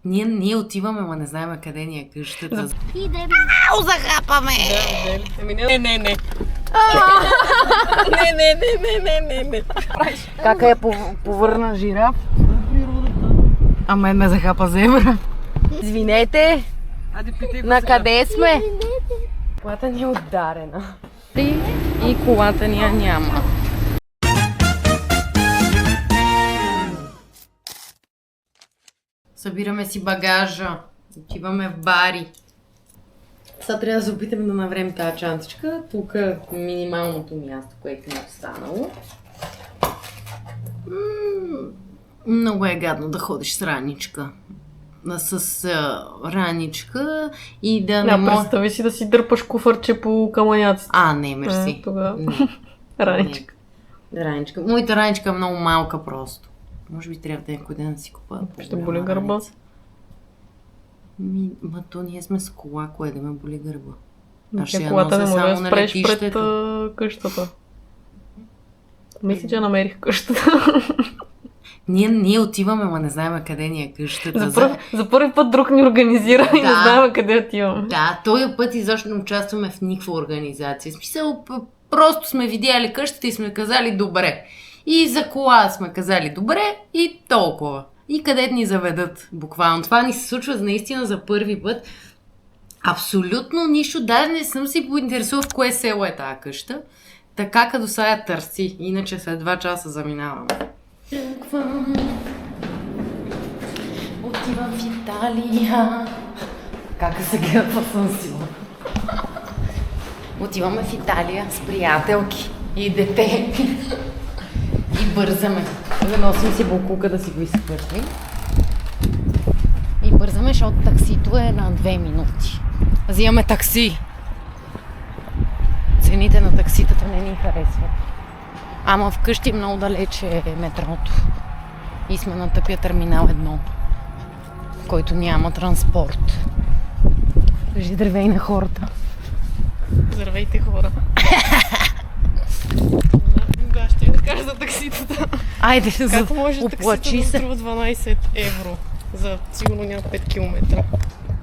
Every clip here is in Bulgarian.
Ние отиваме, ма не знаем къде ни е къщата. Идем. Ау, захапаме! Не. Не. Кака я повърна жираф? А мен ме захапа зебра. Извинете, на къде сме? Колата ни е ударена. И колата ни я няма. Събираме си багажа. Отиваме в бари. Сега трябва да се опитаме да наврем тази чантичка. Тук е минималното място, което ми е останало. Много е гадно да ходиш с раничка. С раничка и да не може... Представи си да си дърпаш куфърче по камъняците. Не, мерси. Тогава. Не. Раничка. Раничка. Моята раничка е много малка просто. Може би трябва да някой ден да си купа. Ще боли гърба. Ма то ние сме с кола, кое да ме боли гърба. Колата не може да спреш пред къщата. Мисля, че намерих къщата. Ние отиваме, ма не знаем къде ни е къщата. За първи път друг ни организира и не знаем къде отиваме. Да, този път изобщо не участваме в никаква организация. В смисъл, просто сме видяли къщата и сме казали добре. И за кола сме казали добре и толкова. И къде ни заведат, буквално. Това ни се случва наистина за първи път. Абсолютно нищо. Даже не съм си поинтересувал в кое село е тази къща. Така като сега я търси. Иначе след 2 часа заминаваме. Отивам в Италия. Как се гледа съм сила. Отиваме в Италия с приятелки и дете. И бързаме. Да носим си булкулка да си го изхвърли. И бързаме, защото таксито е на 2 минути. Взимаме такси. Цените на такситата не ни харесват. Ама вкъщи много далече е метрото. И сме на тъпия терминал 1, в който няма транспорт. Кажи здравей на хората. Здравейте, хора. Да, ще ви кажа за такситата. Айде, как може оплачи таксито да струва 12 евро за сигурно няма 5 км?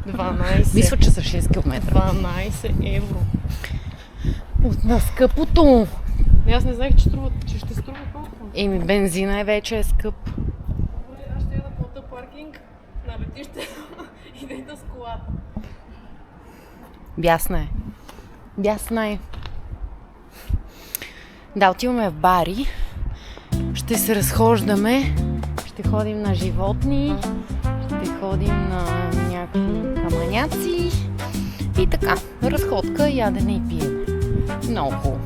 12. Мисля, че са 6 км. 12 евро. На скъпото. Аз не знаех, че ще струва толкова. Бензина вече е скъп. Аз ще я да плата паркинг на летището и да ида с колата. Бясна е. Да, отиваме в бари. Ще се разхождаме. Ще ходим на животни. Ще ходим на някакви камъняци. И така, разходка, ядене и пиене. Много хубаво.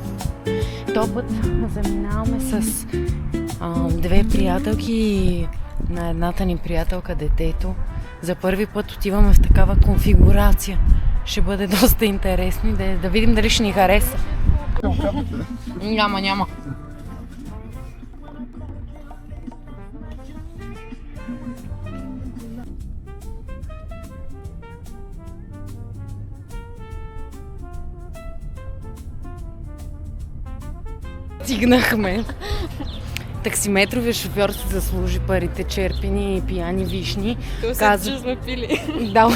Този път заминаваме с 2 приятелки и на едната ни приятелка детето. За първи път отиваме в такава конфигурация. Ще бъде доста интересно да видим дали ще ни хареса. Няма. Стигнахме. Таксиметровия шофьор си заслужи парите, черпени и пияни вишни. Каза, че сме пили. Да.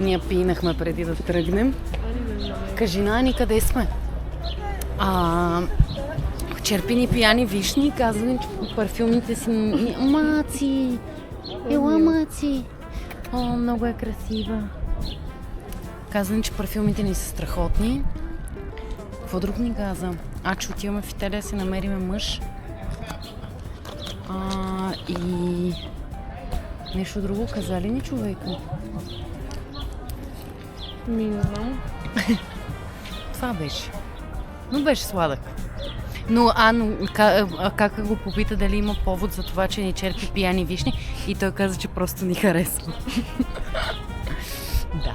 Ние пинахме преди да тръгнем. Кажи, Нани, къде сме? Черпени пияни вишни. Казвам, че парфюмите си... Маци! Ела, Маци! Много е красива. Казвам, че парфюмите ни са страхотни. Какво друг ни каза? Че отиваме в Италия да си намериме мъж. И... нещо друго каза ли ни човека? Не знам. Това беше. Но беше сладък. Но как го попита дали има повод за това, че ни черпи пияни вишни и той каза, че просто ни харесва. Да.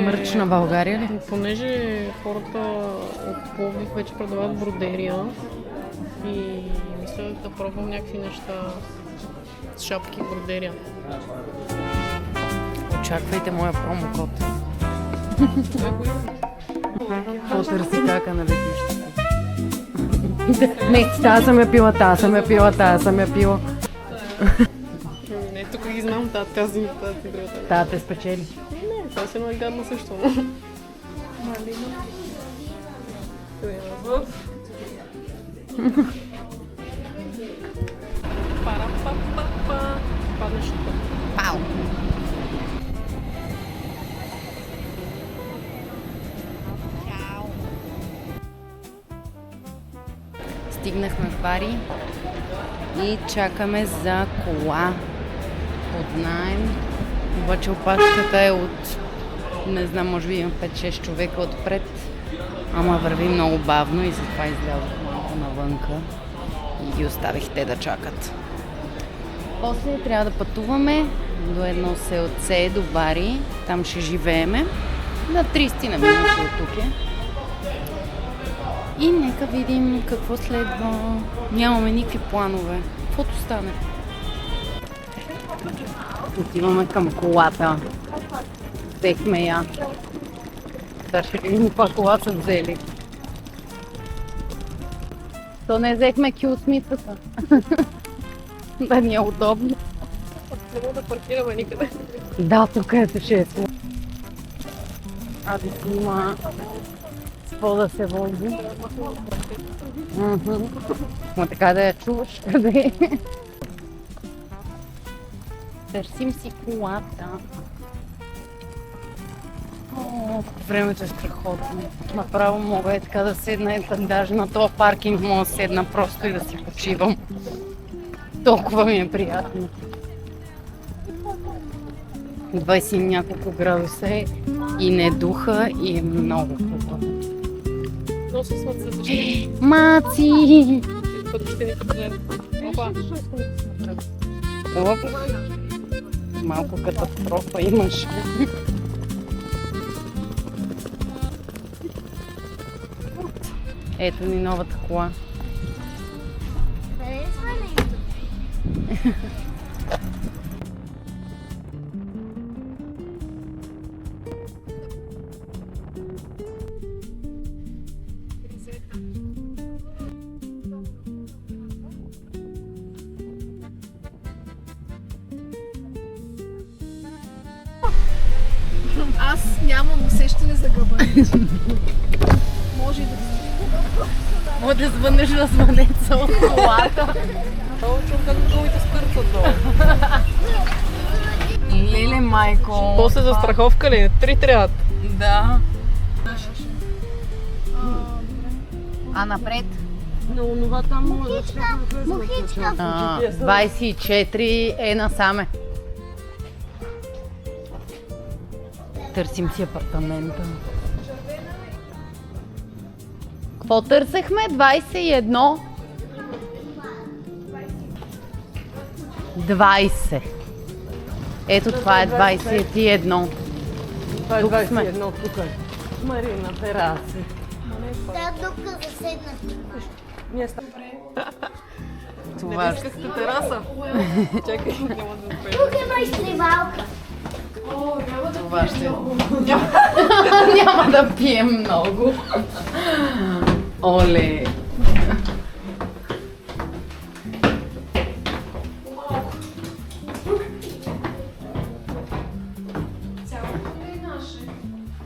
Мърч на България ли? Понеже хората от Пловдив вече продават бродерия и мислях да пробвам някакви неща с шапки бродерия. Очаквайте моя промокод. Какво търси кака на летището? Не, тази съм я пила, тази съм я пила, тази съм я пила. Не, тук ги знам, тази другата. Тази те спечели. Не, това си много гадно също. Малина. Пара-па-па-па. Паднеш тук. Пау! Стигнахме в Бари и чакаме за кола под наем. Обаче опашката е от, не знам, може би има 5-6 човека отпред, ама върви много бавно и затова излязох малко навънка и ги оставих те да чакат. После трябва да пътуваме до едно селце, до Бари. Там ще живееме на 30 на минути от тук е. И нека видим какво следва. Нямаме никакви планове. Каквото стане. Отиваме към колата. Взехме я. Сега ще видим каква кола са взели. То не взехме кюсмитата. Да ни е удобно. Не мога да паркираме никъде. Да, тук е честно. А да си има какво да се вози. Ма така да я чуваш къде е. Търсим си колата. О, времето е страхотно. Направо мога и така да седна, даже на този паркинг мога да седна просто и да си почивам. Толкова ми е приятно. 20 и няколко градуса е и не духа и е много хубаво. Много се слънце зачи. Маци! Път ще ни погледат. Опа! Оп. Малко катастрофа имаш. Ето ни новата кола. Аз нямам усещане за габарит. Може и да Може да звънеш на звънеца от колата. Това чух как другите стърцат долу. Леле, майко. После за страховка ли? 3 трябват. Да. А напред? Но онова там може да се Мухичка. 24 е насаме. Търсим си апартамента. Какво търсехме? 21? 20. Ето това е 21. Това е Тук сме. 21 тук е. Марина, тераси. Да, дока да седнат. Ние сме. Това Не искахте тераса. Чакай, няма да успеем. Тук има изтривалка. Това ще... Няма да пием много. Оле!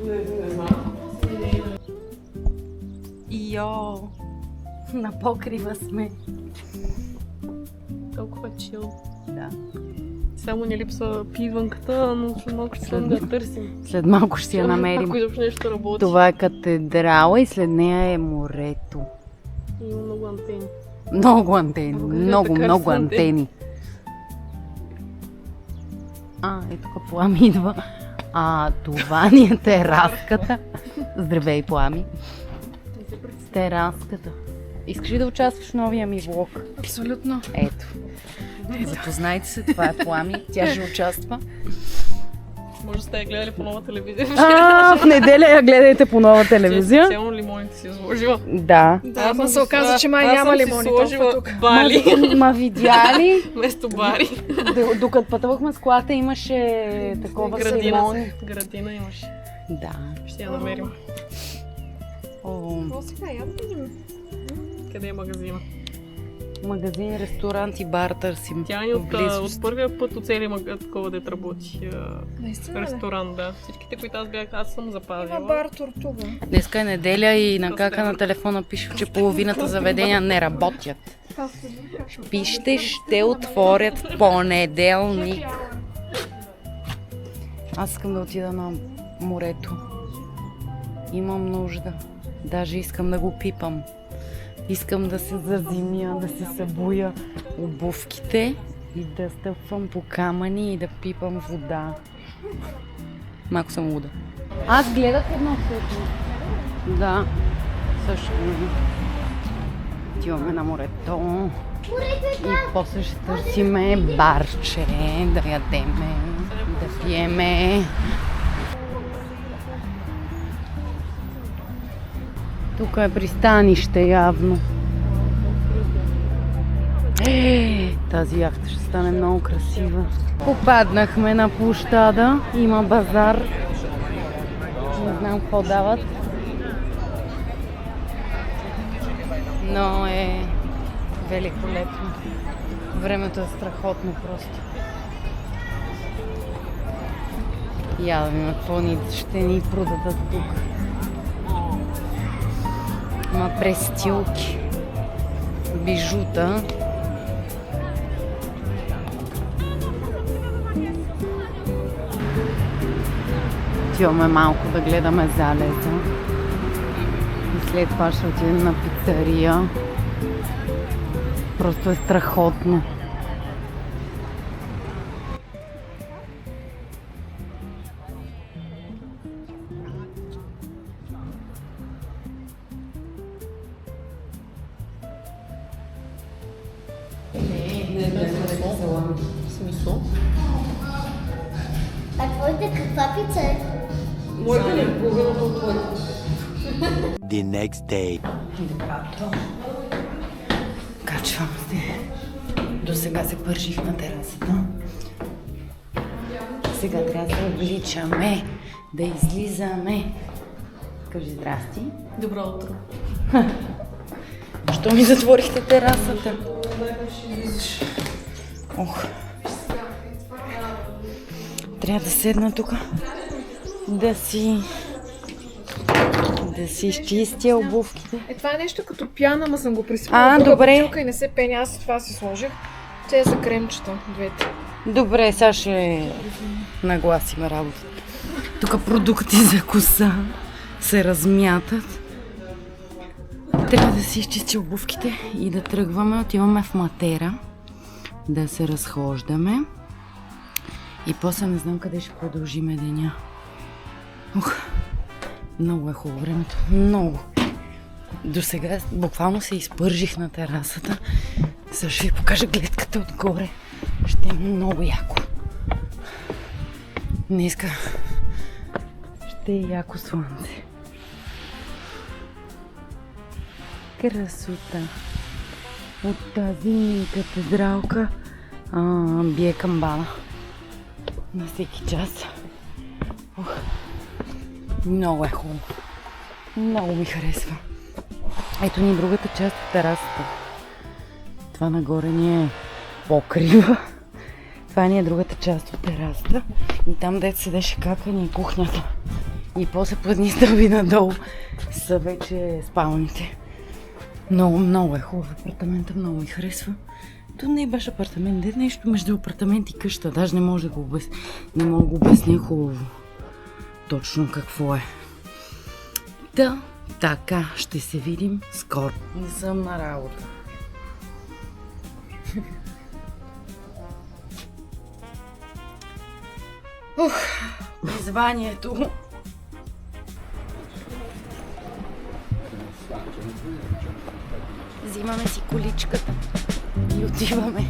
Не знам. Йо! На покрива сме. Толкова чил. Да. Само ни липсва пиванката, но след малко ще да я търсим. След малко ще я намерим. Ако изобщо нещо работи. Това е катедрала и след нея е морето. Има много антени. Много антени. Много, Така много са антени. антени. Е тук Плами идва. Това ни е тераската. Здравей, Плами. Тераската. Искаш ли да участваш в новия ми влог? Абсолютно. Ето. Запознайте се, това е Плами. Тя ще участва. Може да сте я гледали по нова телевизия. В неделя я гледайте по нова телевизия. Специално лимоните си изложила. Да. Да, ма се оказа, че май няма лимони толкова тук. Бали. Ма видя ли? Вместо бари. Докато пътувахме с колата имаше такова лимон. Градина имаше. Да. Ще я намерим. О, Какво сега? Я да видим. Къде е магазина? Магазин, ресторант и бар търсим. Тя ни в близост. от първия път оцели такова дет работи. Наистина ли? Ресторант, да. Всичките, които аз съм запазила. Има бар Тортуга. Днеска е неделя и на кака на телефона пише, че половината заведения не работят. Пишете, ще отворят понеделник. Аз искам да отида на морето. Имам нужда. Даже искам да го пипам. Искам да се зазимя, да се събуя обувките и да стъпвам по камъни и да пипам вода. Малко съм луда. Аз гледах едно всъщност. Да, също. Отиваме на морето. И после ще търсиме барче, да ядеме, да пиеме. Тук е пристанище явно. Тази яхта ще стане много красива. Попаднахме на площада. Има базар. Не знам какво дават. Но е великолепно. Времето е страхотно просто. Я да видим какво ще ни продадат тук. Има престилки, бижута. Отиваме малко да гледаме залеза. И след това ще отидем на пицария. Просто е страхотно. Смисъл? А твоите каква пица е? Моята не е половината от твоята. The next day. Качвам се. До сега се пържих на терасата. Сега трябва да се обличаме, да излизаме. Кажи здрасти. Добро утро. Що ми затворихте терасата? Ох. Трябва да седна тук. Да си изчистя обувките. Е, това е нещо като пяна, ама съм го присипала. Добре. Бутилка и не се пеня, аз това си сложих. Те са кремчета, двете. Добре, сега ще нагласим работата. Тук продукти за коса се размятат. Трябва да си изчистя обувките и да тръгваме. Отиваме в Матера да се разхождаме. И после не знам къде ще продължиме деня. Ух, много е хубаво времето. Много. До сега буквално се изпържих на терасата. Сега ще ви покажа гледката отгоре. Ще е много яко. Днеска ще е яко слънце. Красота. От тази ми катедралка бие камбана. На всеки час. Ух. Много е хубаво. Много ми харесва. Ето ни другата част от терасата. Това нагоре ни е покрива. Това ни е другата част от терасата. И там, дето седеше кака, ни е кухнята. И после по едни стълби надолу са вече спалните. Много, много е хубав апартамента, много ми харесва. То не е баш апартамент, де нещо между апартамент и къща. Даже не мога да го обясня. Не мога да го обясня хубаво. Точно какво е. Да, така, ще се видим скоро. Не съм на работа. Призванието. Взимаме си количката и отиваме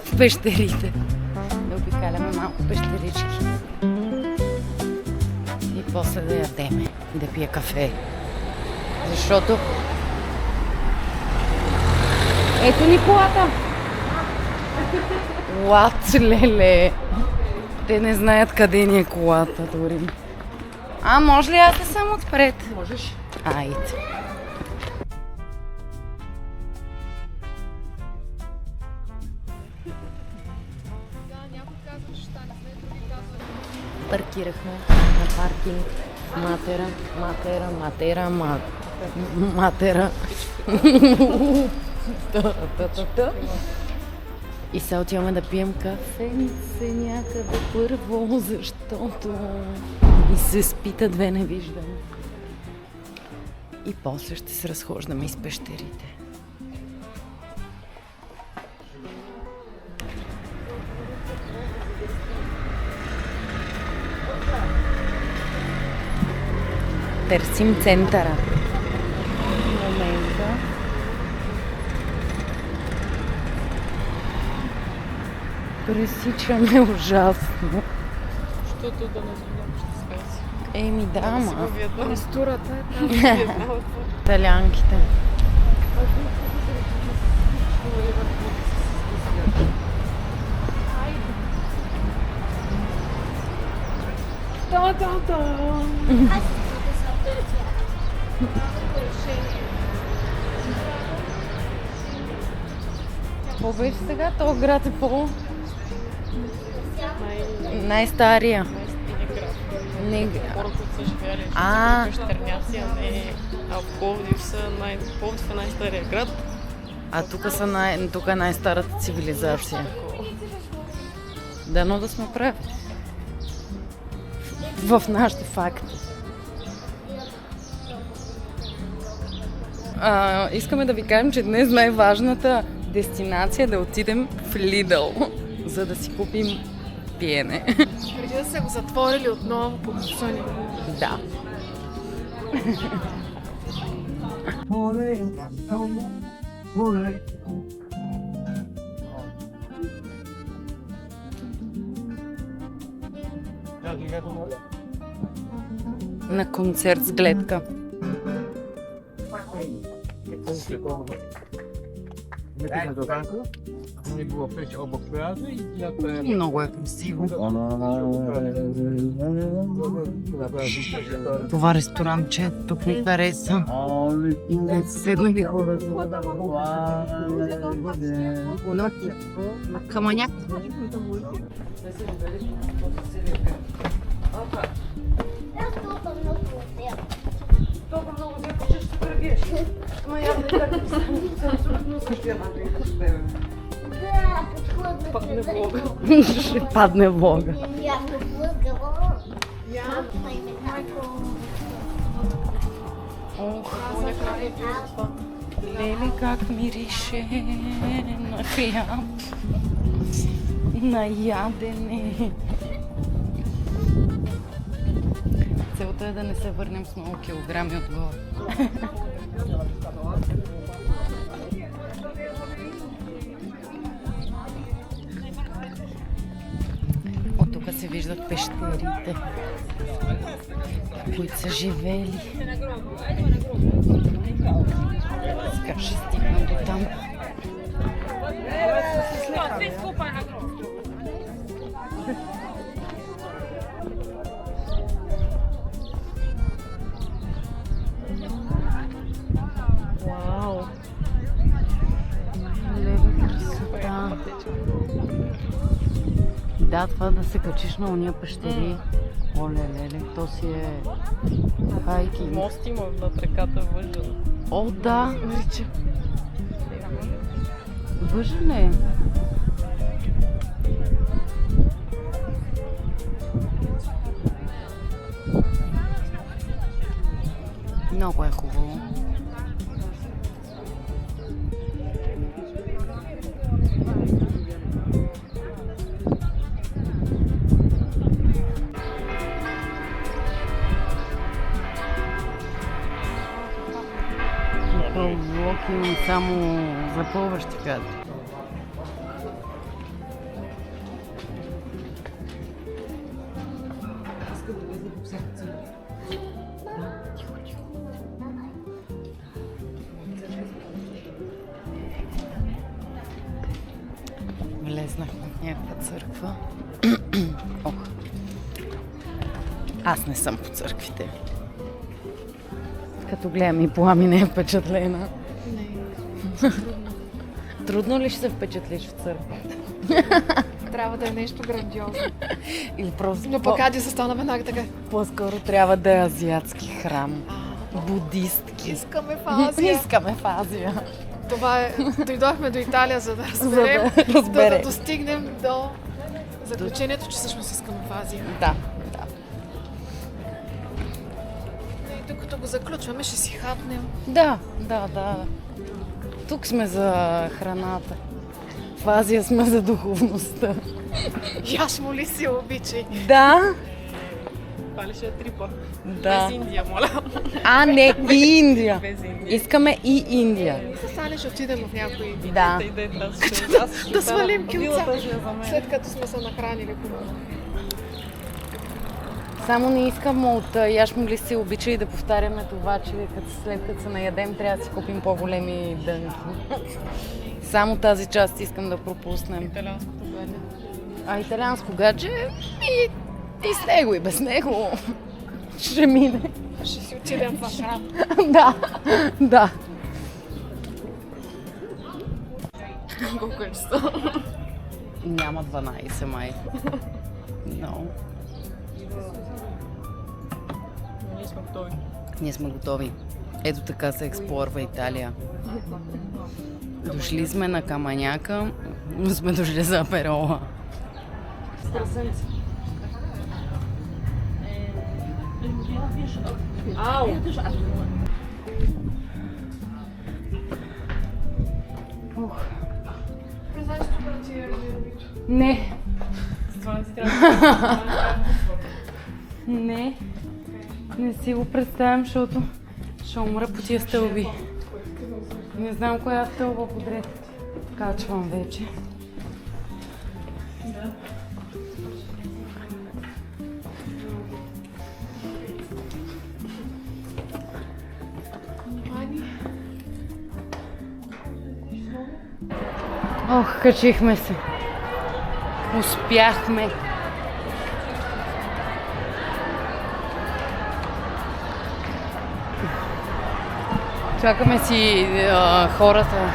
в пещерите. Да обикаляме малко пещерички. И после да ядеме и да пия кафе. Защото... Ето ни колата! Лат, леле! Те не знаят къде ни е колата дори. Може ли аз да съм отпред? Можеш. Айде. Да, някой казва, че ще стане след, други казват. Паркирахме на паркинг. Матера. И сега отиваме да пием кафенице някъде първо, защото ми се спита две не виждам. И после ще се разхождаме из пещерите. Търсим центъра. В момента. Пресичаме ужасно. Защото да не знам, ще скаси. Еми да, ма. Текстурата е там. Италянките. Какво беше сега? То град е най-стария. Не... Хората, които са живели А. в пещерняци, а в Пловдив Пловдив е най-стария град. А тук е най-старата цивилизация. Дано да сме прави. В нашите факти. Искаме да ви кажем, че днес най-важната дестинация е да отидем в Лидъл, за да си купим пиене. Преди да са го затворили отново по Косони. Да. На концерт с гледка. Много е красиво. Това ресторантче тук ми хареса. Седнали хора. Камъняк. Падне влога. Ще падне влога. Леле, как мирише на хляб, на ядене. Целта е да не се върнем с много килограми отгоре. От тук се виждат пещерите, които са живели. Сега ще стигна до там. Вау! Леле, красота. Да, това да се качиш на уния пещери. Оле, леле, то си е хайкинг. Мост има над реката Въжен. О, да! Въжен е. Много е хубаво. Влог имам само запълващи кадри. Влезнахме в някаква църква. Ох. Аз не съм по църквите. Като гледам и Плами не е впечатлена. Трудно ли ще се впечатлиш в църква? Трябва да е нещо грандиозно. Или просто Но пък Ади се стана веднага така. по-скоро трябва да е азиатски храм. Будистки. Искаме в Азия. Искаме в Азия. Това е. Дойдохме до Италия, за да разберем, За да разберем. да достигнем до заключението, че всъщност искаме в Азия. Да. И докато го заключваме, ще си хапнем. Да. Тук сме за храната. В Азия сме за духовността. Яш, моли си, обичай. Да. Това ли ще е трипа? Да. Без Индия, моля. А, не, и Индия. Без Индия. Искаме и Индия. С Али ще отидем в някой. Да. Да свалим килца, след като сме се нахранили. Само не искам от Яш могли си обича и да повтаряме това, че след като се наядем, трябва да си купим по-големи дънки. Само тази част искам да пропуснем. Италианското гадже. А италианско гадже и с него, и без него ще мине. Ще си отидем в храм. Да. Колко е часа? Няма 12 май. No. Ние сме готови. Ние сме готови. Ето така се експлорва Италия. Дошли сме на Каманяка, но сме дошли за аперола. Ау! Знаеш, тук ти е любито. Не, Това не си трябва не си го представям, защото ще умра по тия стълби. Не знам коя стълба подред качвам вече. Ох, качихме се. Успяхме. Чакаме си хората.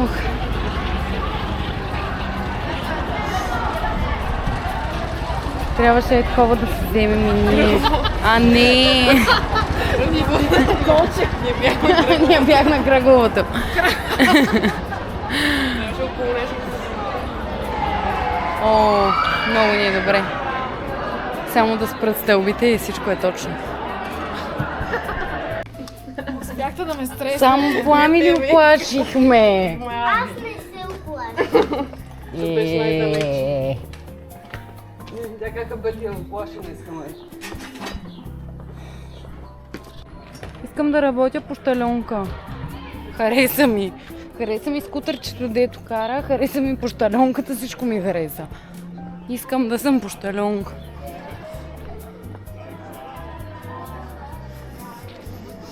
Ох. Трябваше е такова да се вземем и ние. А не! Ние бях на кръговото. О, много ни е добре. Само да спрат стълбите и всичко е точно. Успяхте да ме стресне. Само Плами ли оплачихме? Аз не се оплаших. Тя кака бъде оплашена, искаме. Искам да работя по щалонка. Хареса ми. Хареса ми скутърчето, дето кара. Хареса ми по щалонката, всичко ми хареса. Искам да съм по щалонка.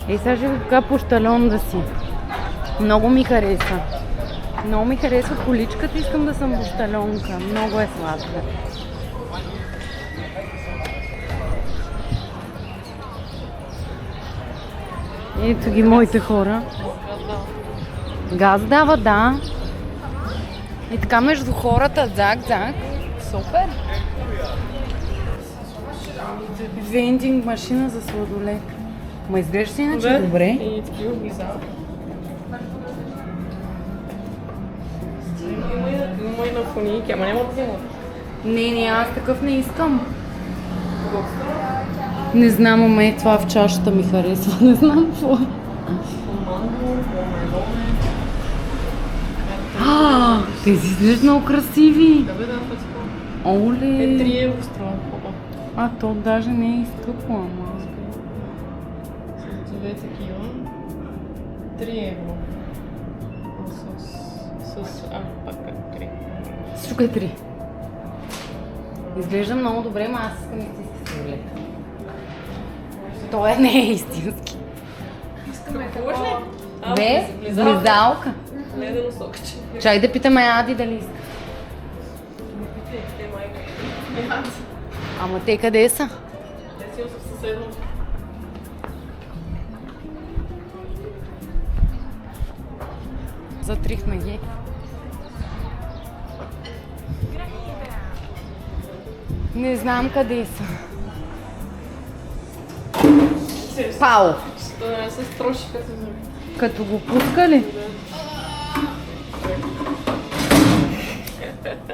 Сега ще ви покажа по щалон да си. Много ми хареса. Много ми харесва количката, искам да съм по щалонка. Много е сладка. Ето ги моите хора. Газ дава, да. И така между хората, дзак. Супер. Вендинг машина за сладолед. Ма изглежда иначе добре. И такива виза. Има и на фуники, ама няма да взимат. Не, аз такъв не искам. Не знам, ама е това в чашата ми харесва. Не знам какво. Тези изглеждат много красиви. Да бе, да, пътико. Оле. 3 евро струва. А, то даже не е скъпо, ама. С две такива. 3 евро. Пак 3. Всичко е 3. Изглежда много добре, но аз искам истински сладолед. Той не е истински. Купуваш ли? Бе, близалка. Ледено сокче. Чай да питаме Ади дали иска. Те майка. Ама те къде са? Те си в съседно. Затрихме ги. Не знам къде са. Пау! Да се строши Като го пускали?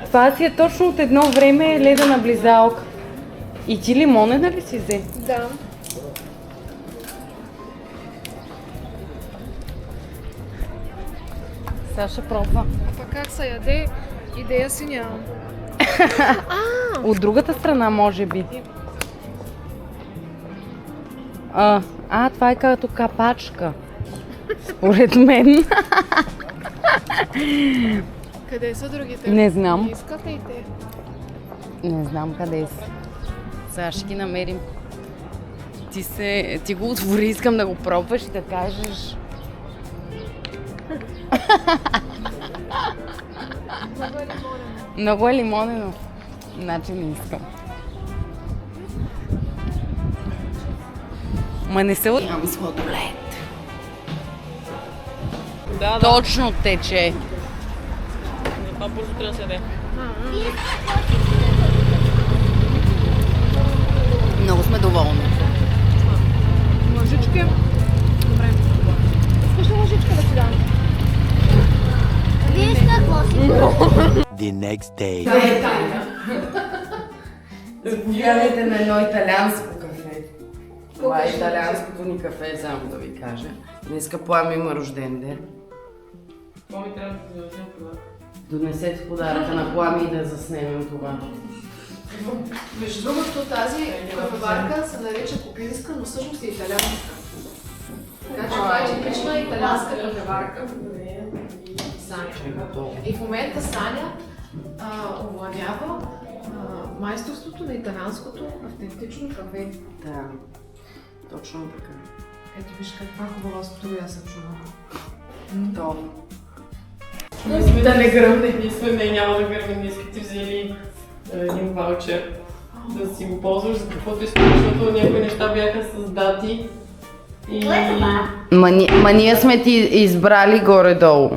Това си е точно от едно време ледена близалка. И ти лимонена ли си взе? Да. Саша пробва. А пък как се яде, идея си нямам. От другата страна, може би. Това е като капачка. Според мен. Къде са другите? Не знам. Не искат ли те? Не знам къде са. Сега ще ги намерим. Ти го отвори, искам да го пробваш и да кажеш. Много е лимонено. Значи не искам. Ма не се... Имам сладолед. Да. Точно тече. Това бързо трябва да се яде. Много сме доволни. Лъжички. Добре. Искаш ли лъжичка да ти дам? Виж какво си. The next day. Заповядайте на едно италианско кафе. Това е италианското ни кафе, само да ви кажа. Днеска Плами има рожден ден. Моми трябва да ти донесем подарък. Донесете подаръка на Плами и да заснемем това. Между другото, тази кафеварка се нарича купинска, но всъщност е италианска. Така че това е типична италианска кафеварка. Саня. И в момента Саня овладява майсторството на италианското автентично кафе. Да, точно така. Ето виж каква хубава струя се чува. То. Да не гръмне. Не, няма да гръмне. Ние сме ти взели един ваучер да си го ползваш за каквото искаш, защото някои неща бяха с дати. И... Ма ние сме ти избрали горе-долу.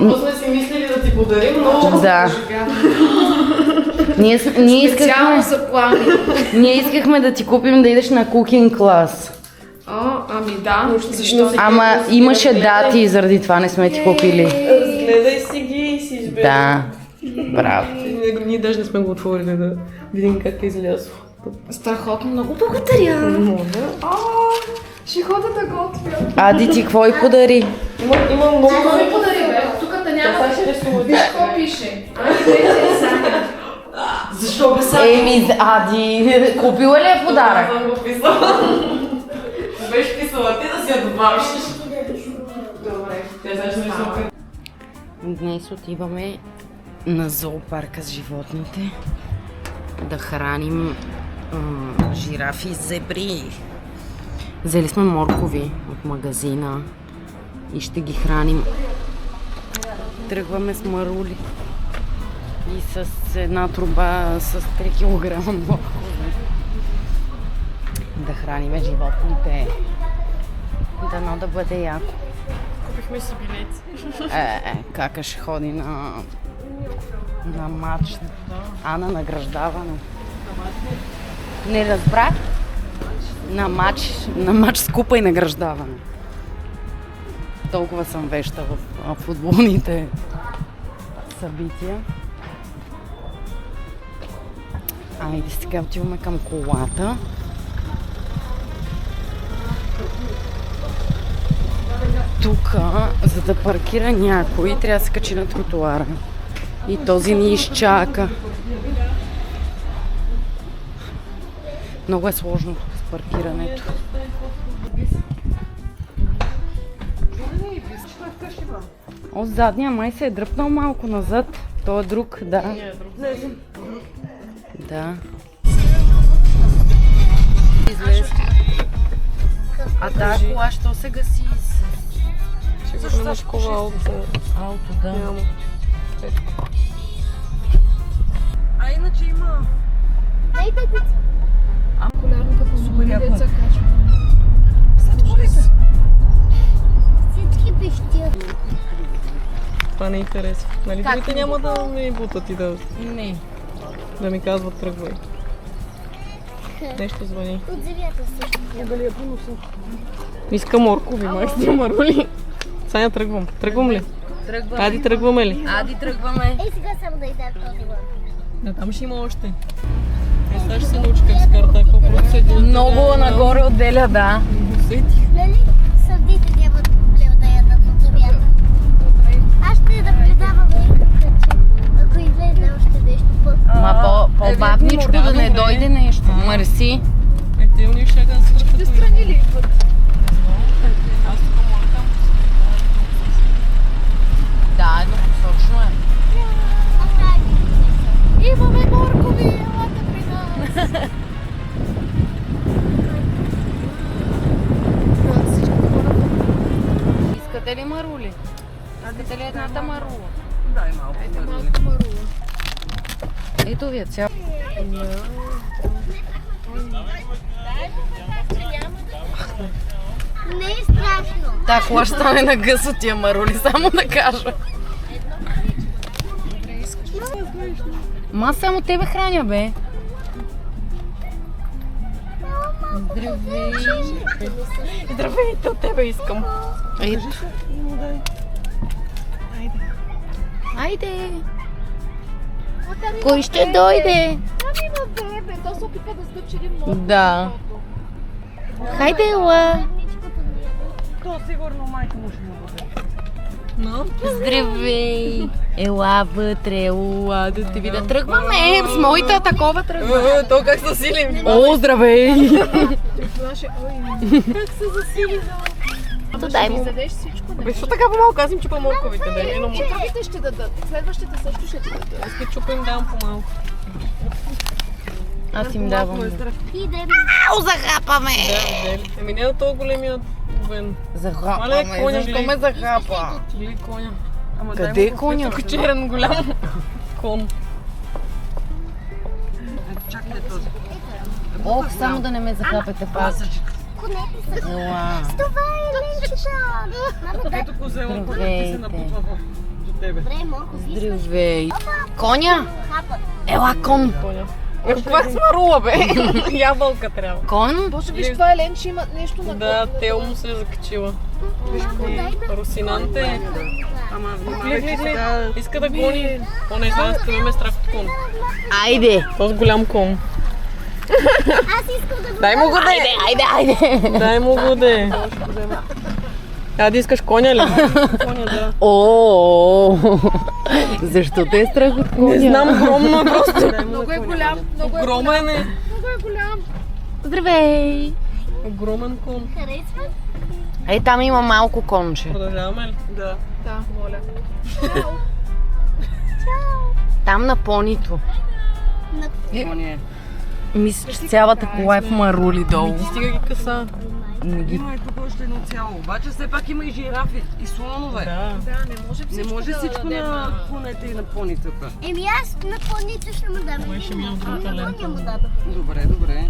После си мислили да ти подарим, но... Да. Ние искахме... за Плами. Ние искахме да ти купим да идеш на кукинг клас. Ами да, защо? Ама имаше дати и заради това не сме ти купили. Разгледай си ги и си избери. Да, браво. Ние даже не сме го отворили да видим как е излязло. Страхотно, много благодаря. Ще хода да готвя. Ади, ти какво и подари? Има много... Какво ми подари, бе? Тук няма... Виж какво пише. Саня. Защо бе са? Ади, купила ли е подарък? Аз съм го писала. Беше писала ти да си я добавиш. Добре. Тя сега ще нарисува. Днес отиваме на зоопарка с животните да храним жирафи и зебри. Взели сме моркови от магазина и ще ги храним. Тръгваме с марули и с една труба с 3 кг моркови. Да храним животните. Дано да бъде яко. Купихме си билети. Кака ще ходи на матч. На награждаване. Не разбрах. На матч с купа и награждаване. Толкова съм веща в футболните събития. Айде сега отиваме към колата. Тук, за да паркира някой, трябва да се качи на тротуара. И този ни изчака. Много е сложно с паркирането. От задния май се е дръпнал малко назад. Той е друг, да. Да. Излез. А тази кола, що се гаси? Сигурно имаш кола от Ауто, да. Няма. А иначе има. Популярно като супер деца качва. Всички пещи. това не интересва. Нали другите няма да ми бутат и Не. да ми казват тръгвай. Нещо звъни. От земята също. Иска моркови, майстор марули. Саня, тръгвам. Тръгвам ли? Тръгваме. Ади, тръгваме ли? Ади, тръгваме. Ей, сега само да идем този лък. Да, там ще има още. Сега ще се научи как с карта, какво просто седи. Много нагоре отделя, да. Нали? Сърдите нямат проблем да ядат от земята. Аз ще да предавам ако излезе още нещо път. Ма по-бавничко да не дойде нещо. Мерси. Те уни ще да се вършат. Страни ли идват? Аз тук моля там. Да, едно посочно е. Имаме моркови, елате при нас. Искате ли марули? Искате ли едната марула? Дай малко. Малко марула. Ето ви е цял. Не е страшно. Так, кога ще стане на гъс от тия марули, само да кажа. Ма само тебе храня, бе. Здравей. Здравейте, от тебе искам. Ето. Айде. Кой ще дойде? Там има бебе, то се опитва да стъпче един много. Да. Хайде, ела. То сигурно майка му ще му бъде. Но? Здравей. Ела вътре, ела да те видя. Тръгваме с моята такова тръгва. То как се силим? О, здравей. Наше, ой, как се засили за... Дай му. Задеш всичко, да. Бе, защо така по-малко? Аз им чупа морковите, да е едно моркови. Другите ще дадат, следващите също ще ти дадат. Аз ги чупа им давам по-малко. Аз им давам. И да Ау, захапаме. Еми не на толкова големият овен. Захапаме. коня, Защо гледай. ме захапа? Гледай коня. Ама Къде дай е му коня? Тук черен голям кон. Чакай този. Ох, само да не ме захапете пак. конете са. Ела. Това е ленчета. Мама, дай. Ето козела, който ти Здравейте. се набутва до тебе. Добре, моркови. Здравей. Коня. Хапат. Ела, кон. Коня. Каква смарула, бе? Ябълка трябва. Кон. Боже, виж, това е ленче, има нещо на Да, тело му се е закачила. Русинанте. Ама Гледай, внимавай, че сега... гледай. Иска да гони. О, не знам, да ме страх от кон. Айде. Този голям кон. Аз искам да го Дай му го Айде, айде, айде. Дай му го де. А, да искаш коня ли? Коня, да. О, защо те е страх от коня? Не знам, огромно е просто. Много е голям, много е голям. Огромен е. Много е голям. Здравей. Огромен кон. харесва. Ей, там има малко конче. Продължаваме ли? Да. Да, моля. Там на понито. Коня е. Мисля, че цялата кола е в марули долу. Стига ги къса. Не ги... Има и тук още едно цяло. Обаче все пак има и жирафи, и слонове. Да. Да, не може всичко Не може да всичко дадем на конете и на понитата. Еми аз на коните ще му дам. Кой ще ми На отвърта коня лента? му дадох. Добре, добре.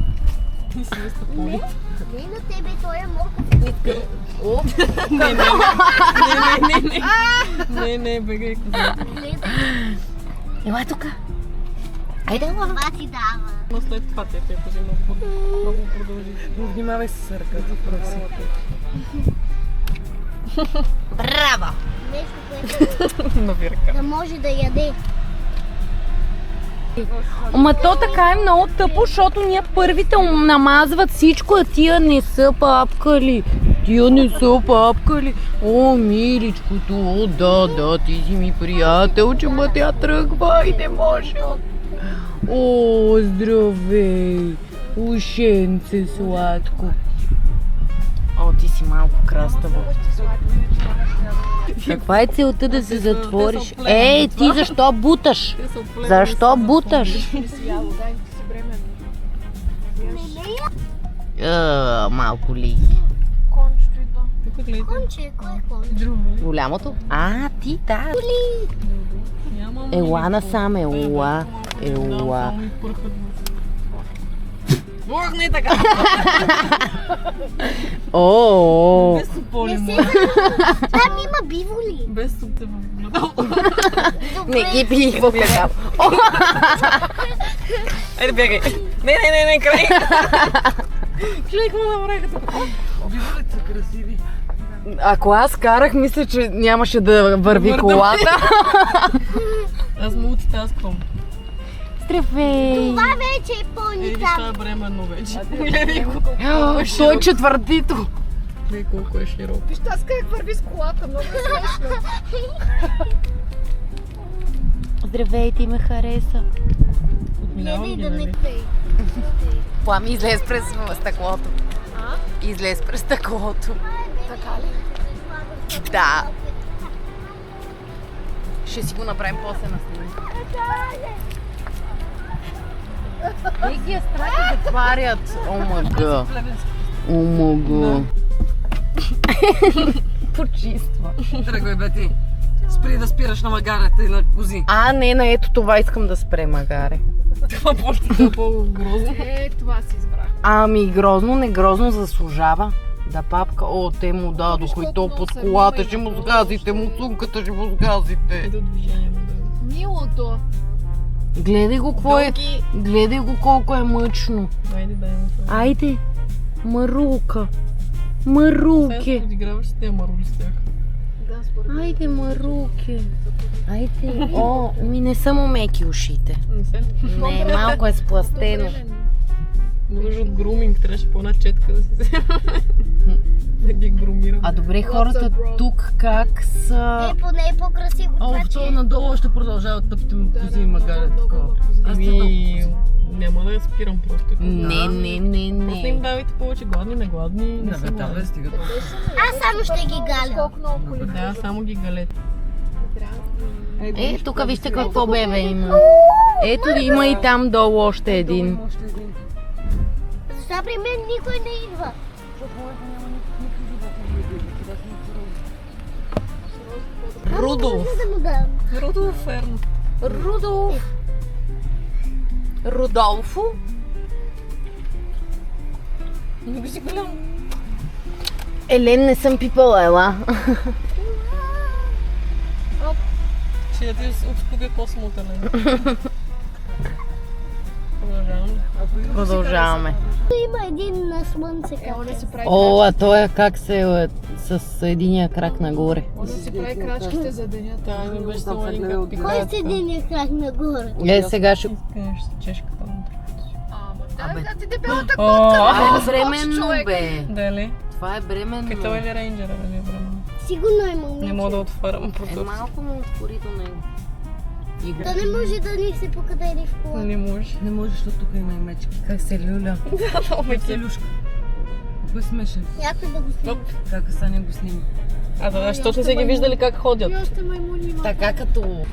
Ти си мисля Не, поли. не на тебе, той е морков. Не, бегай коза. Ела тук. Айде, ела. Това ти дава. Но след това те пожи много продължи. Но внимавай с ръката, проси. Браво! Нещо, което Навирка. да може да яде. Ама то така е много тъпо, защото ние първите намазват всичко, а тия не са папкали. Тия не са папкали. О, миличкото, о, да, ти си ми приятелче, ма тя тръгва и не може. О, здравей, ушенце сладко. О, ти си малко краставо. Каква е целта да се затвориш? Ей, ти защо буташ? Защо буташ? дай ти си бременна. Малко ли. Кончето идва. Тук гледай. Конче, кой е конче? Голямото? А, ти, да. Няма. Ела насам, ела. Ела. Само ми пърхат. Махни така! О, Без суполи Не му. се Там има биволи. Без суп те във. не ги пих в легал. Айде бягай. Не, край. Човек му направи като... Биволите са красиви. Ако аз карах, мисля, че нямаше да върви колата. Аз мултитасквам. Здравей! Това вече е Виж, по-никак. това е бременно вече. Гледай го. Той е четвъртито. Гледай колко е широко. Виж аз как върви с колата, много е смешно. Здравей, ти ме хареса. Отминавам Гледай ги, да не нали? клей. Плами, излез през стъклото. Излез през стъклото. Така ли? Да. Ще си го направим после на снимка. Не ги е страх да затварят. Омага. Омага. Почиства. Тръгвай, Бети. Спри да спираш на магарите и на кози. А, не, на ето това искам да спре, магаре. Това по-ще е по-грозно. Това си избрах. Ами грозно, не грозно заслужава. Да, папка, о, те му дадоха и то под колата, ще му сгазите, му сумката ще му сгазите. Ето движение му да. Милото. Гледай го, какво е, гледай го колко е мъчно. Айде, дай му това. Айде, Марука, Сега Маруке, се подиграваш с тези марули с тях. Да, според мен. айде, Маруке, айде. О, ми не са му меки ушите. Не се ли? Не, малко е спластено. Може от груминг, трябваше по една четка да си вземе. Да ги грумирам. А добре, хората тук как са... Е, поне е по-красиво О, това, в това че... надолу ще продължават тъпите му кози и магаре. Такова. Аз те Ами, няма да я спирам просто. Не, не, не, Просто им не. давайте повече гладни, не гладни. Не Да, са бе, да, бе, гладни. стига толкова. Аз само ще ги галя. Колко много коли. Да, само ги галете. Е, тук вижте какво бебе има. Ето има и там долу още един. Още един. Защо при мен никой не идва? Рудолф. Да му дам. Рудолф Ферно. Рудолф. Рудолфо. Не би си голям. Елен, не съм пипала, ела. Ще я ти отскубя по-смотелен. Продължавам. Продължаваме. Има един на слънце. Он да си прави О, а той е как се с единия крак нагоре. Он да си прави крачките за деня. Тя не беше само един гледал. как Кой пикаят. се един крак нагоре? Е, сега ще... Искаш чешката му. Да, ти дебелата Това е бременно, бе. Дали? Това е бременно. Питал е ли рейнджера дали е временно? Сигурно е момиче. Не мога да отварям Е, продукт. малко му отвори до него. И го... Да не може да ни се покадери в кола. Не може. Не можеш, защото тук има и мечки. Как се люля. Целюшка. Кой е смешен? Някой да го снима. Как Саня го сними? А да, защото не са ги виждали как ходят. И още маймуни има. Така като...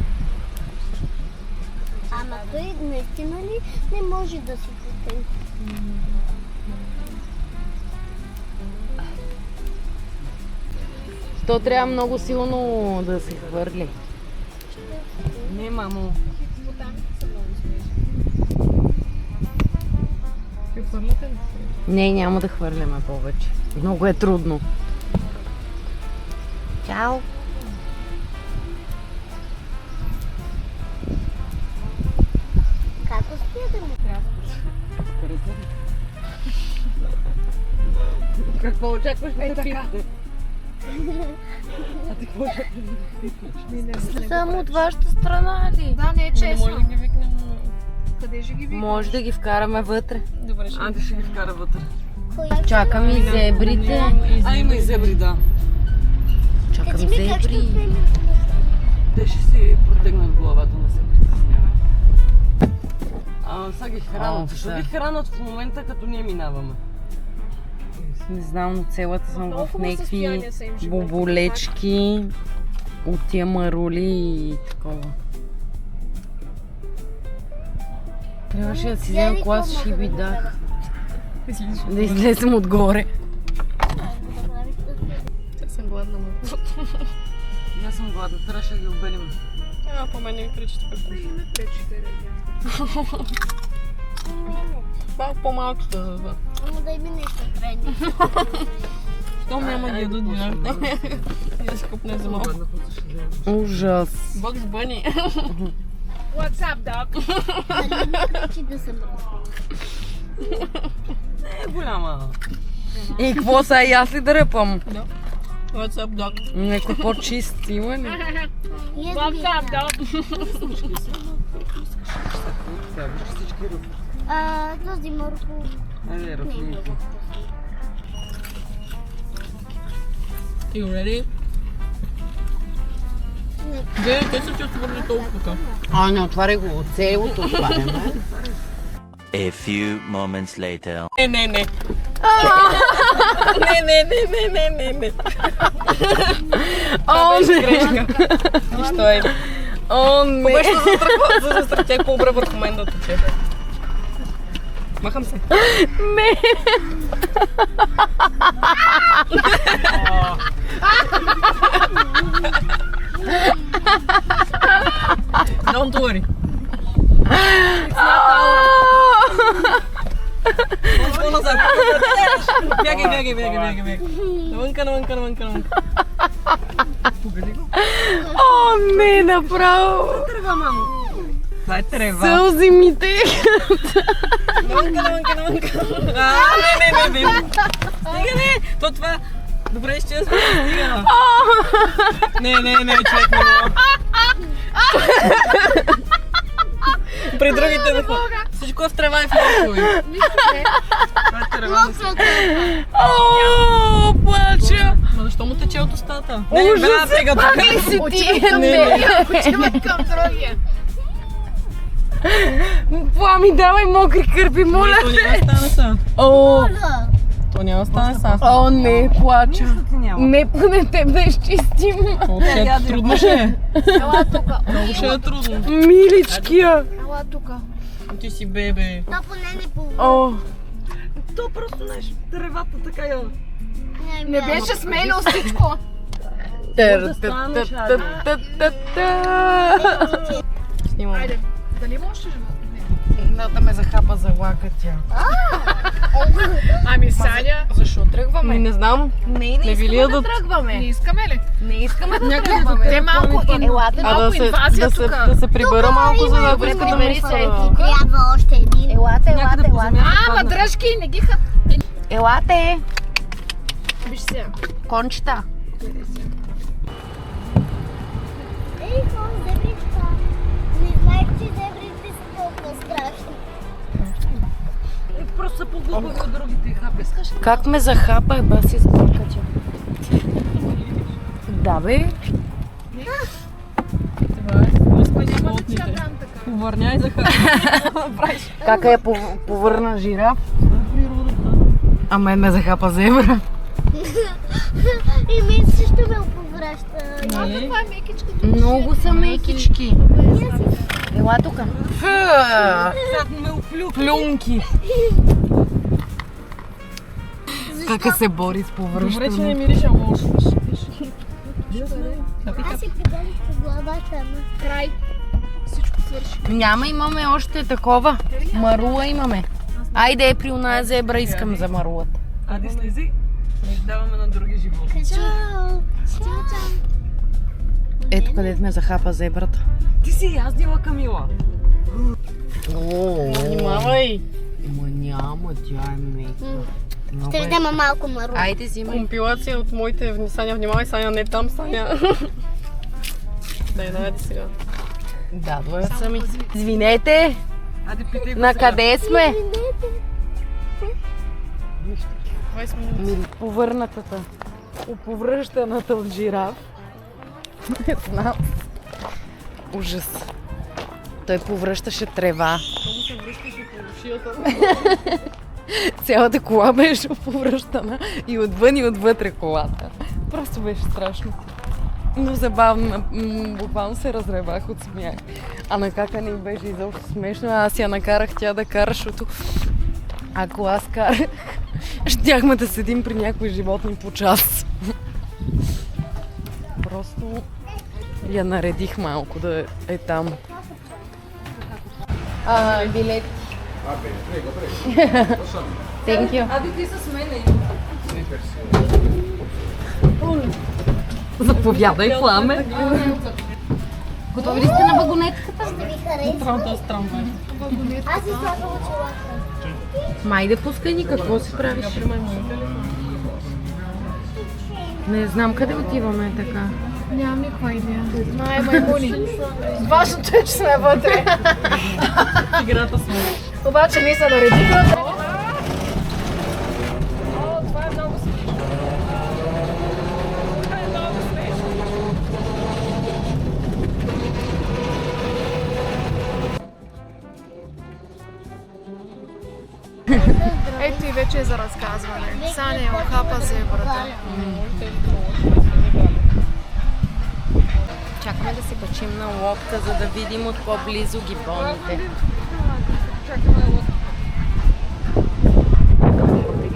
Ама той наистина ли не може да си потъй? То трябва много силно да се хвърли. Не, мамо. Ти хвърляте ли? Не, няма да хвърляме повече. Много е трудно. Чао! Как успя да му? Какво очакваш да те пипне? А ти какво очакваш да те Само от вашата страна ли? Да, не е Не може да честно. ги викнем. Къде ще ги викнеш? Може да ги вкараме вътре. Добре, ще Анти ще ги вкара вътре. Чакам и зебрите. А, има и зебри, да. Чакам Кажи ми как ще зебри. отнеме? Те ще си протегнат главата на зебрите. Сега ги хранат. Защо ги хранат в момента, като ние минаваме? Не знам, но целата съм в Толкова някакви състояние са им животните. боболечки от тия марули и такова. Трябваше да си взема клас, ще ви дах. Да излезем отгоре. Тя съм гладна, ма. И аз съм гладна, трябваше да ги обелим. По мен не ми пречи тук. Не ме пречи да реагирам. Малко по-малко ще дадат. Ама дай ми нещо тренди. Щом няма да ядат директно. Я ще купне за малко. Ужас. Бъкс Бъни. Дали ми кричи да съм Е, голяма. И какво са, и аз ли да ръпам? Да. What's up, dog? Някой по-чист има ли? Този морко. Айде, рафините. You ready? Де, те са ти отвърли толкова така. А, не отваряй го, целото отваряме. A few moments later. Не. Не. О, Беше грешка. Нищо е. О, не. Беше за застрахтя кобра върху мен да тече. Махам се. Не. Don't worry. По-назад. Бягай. Навънка. Погади го. О, не, направо. Трева, мамо. Това е трева. Сълзи ми те. Навънка. Не. Стига, не. То това. Добре, ще я стига. Не, човек не мога. При другите да ходя. Всичко е в трева и в моркови. Това е трева. О, плача. Ма защо му тече от устата? Ужас. Тега тук. Пак си ти. Отивай към другия. Плами, давай мокри кърпи, моля То те. няма стане са. О, То няма стане са. о, не, плача. Не, поне теб да изчистим. Трудно ще е. Ела тука. Много ще е трудно. Миличкия. Ела тука. Ти си бебе. То поне не полу. О, То просто нещо. Тревата така я. Не беше смело всичко. Снимам. Айде. Дали можеш ли? Да ме захапа за лакътя. Ами Саня. Защо тръгваме? Не знам. Не ви ли ядат? Не тръгваме. искаме ли? Не искаме да Някъде тръгваме. те малко Елате, малко инвазия тук. да се прибера малко, за да Добре, иска да прибери ми се. става. Трябва още един. Елате. Ама дръжки, не ги хат. Елате. Виж се. Кончета. Ей, хора, зебричка. Не знаех, че зебрите са толкова страшни. Просто са по-глупави от другите и хапе. Как ме захапа, баси с лакътя. Да, бе. Това е. Плотните. Повърняй за хапа. Как я повърна жираф? А мен ме захапа зебра. И мен също ме оповръща. Нали? Това е мекичка. Много са мекички. Ела тука. Сега ме оплюк. Плюнки. Как се бори с Добре, че повръщане. не мириша лошо. Аз си прибелих по главата, ама. Край. Всичко свърши. Няма, имаме още такова. Марула имаме. Айде, при оная зебра искам за марулата. Ади слези. Не издаваме на други животни. Чао! Чао! Ето къде ме захапа зебрата. Ти си яздила, Камила. Внимавай! Ма няма, тя е мека. Ще взема малко марула. Айде, взимай. Компилация от моите... Саня, внимавай, Саня, не там, Саня. Дай сега. Да, двоя са ми. Извинете, Ади питай го на сега. къде сме? 20 минути. Повърнатата. Оповръщаната от жираф. Не знам. Ужас. Той повръщаше трева. Много се връщаше по ушията. Цялата кола беше оповръщана и отвън и отвътре колата. Просто беше страшно. Но забавно, буквално се разревах от смях. А на кака не беше изобщо смешно, аз я накарах тя да кара, защото ако аз карах, щяхме да седим при някои животни по час. Просто я наредих малко да е там. Билет. Thank you. Ади ти с мене. Заповядай, Пламе. Готови ли сте на вагонетката? Ще ви харесва. Аз си слагам очилата. Майде, пускай ни, какво си правиш? Не знам къде отиваме така. Нямам никаква идея. Май маймуни. Важното е, че сме вътре. Играта сме. Обаче ние са наредили. Ето и вече е за разказване. Саня охапа зебрата. Чакаме да се качим на лодка, за да видим от по-близо гибоните.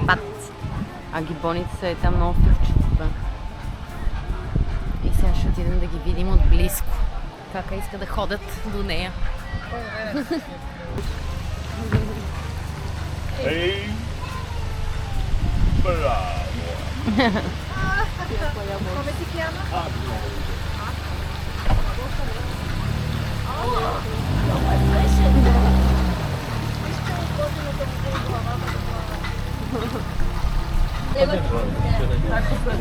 Пат. А гибоните са е там на островчетата. И сега ще отидем да ги видим от близко. Кака иска да ходят до нея. Hey, bravo.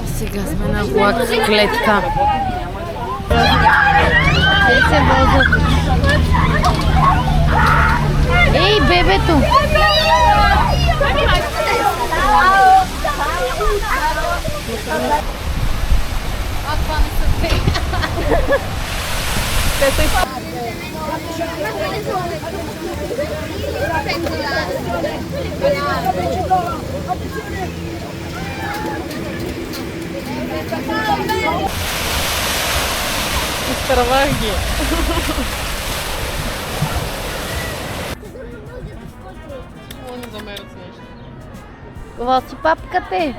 Сега сме на влак клетка. Те се возят. Ей, бебето! А това не са те. Изтървах ги. Какво ни замерят с нещо? Това си папката.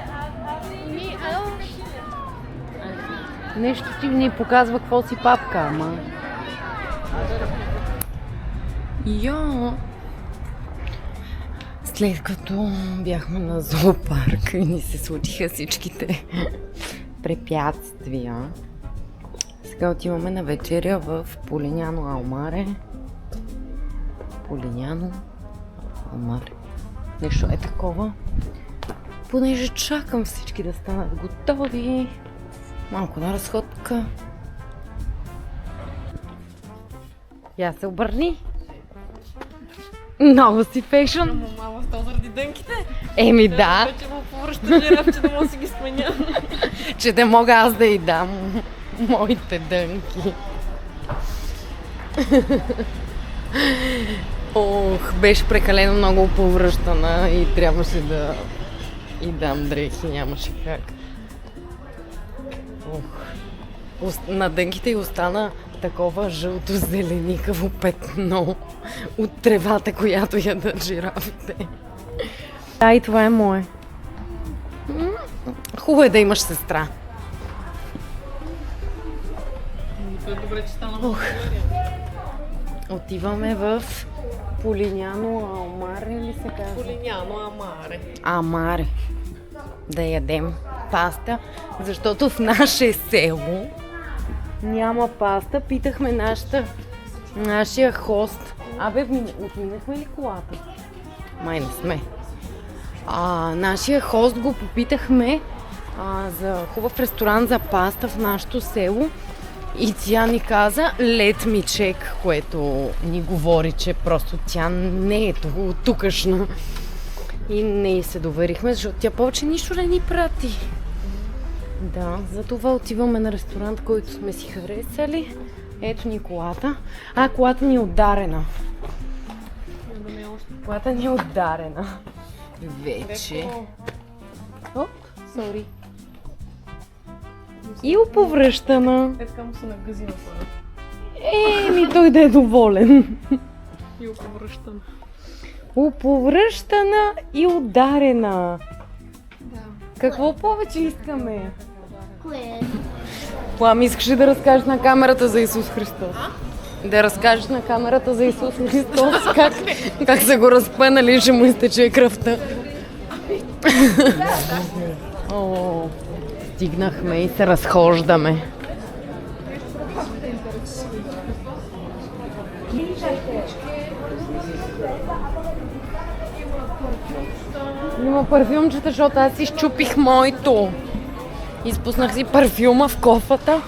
Нещо ти ни показва какво си папка, ама. Йо! След като бяхме на зоопарк и ни се случиха всичките препятствия, сега отиваме на вечеря в Полиняно Алмаре. Полиняно Алмаре. Нещо е такова. Понеже чакам всички да станат готови. Малко на разходка. Я се обърни. Много си фешън. Мама, сто заради дънките. Еми да, Вече му повръща жираф, че да мога да си ги сменя. че да мога аз да й дам моите дънки. Ох, беше прекалено много повръщана и трябваше да й дам дрехи, нямаше как. Ох, на дънките й остана такова жълто-зеленикаво петно от тревата, която ядат жирафите. Да, и това е мое. Хубаво е да имаш сестра. Това е добре, че стана много. Отиваме в Полиняно Алмаре, ли се казва? Полиняно Амаре. Амаре. Да ядем паста, защото в наше село няма паста. Питахме нашия хост. Абе, отминахме ли колата? Май не сме. Нашия хост го попитахме за хубав ресторант за паста в нашето село. И тя ни каза let me check, което ни говори, че просто тя не е тукашна. И не й се доверихме, защото тя повече нищо не ни прати. Да, затова отиваме на ресторант, който сме си харесали. Ето ни колата. Колата ни е ударена. Колата ни е ударена. Вече. Оп, сори. И оповръщана. Е, така му се нагъзи на това. Той да е доволен. И оповръщан. Оповръщана и ударена. Да. Какво повече искаме? Кое? Плам, искаш ли да разкажеш на камерата за Исус Христос? Да разкажеш на камерата за Исус Христос, как са го разпънали, ще му изтече кръвта. О, стигнахме и се разхождаме. Има парфюмчета, защото аз си щупих моето. Изпуснах си парфюма в кофата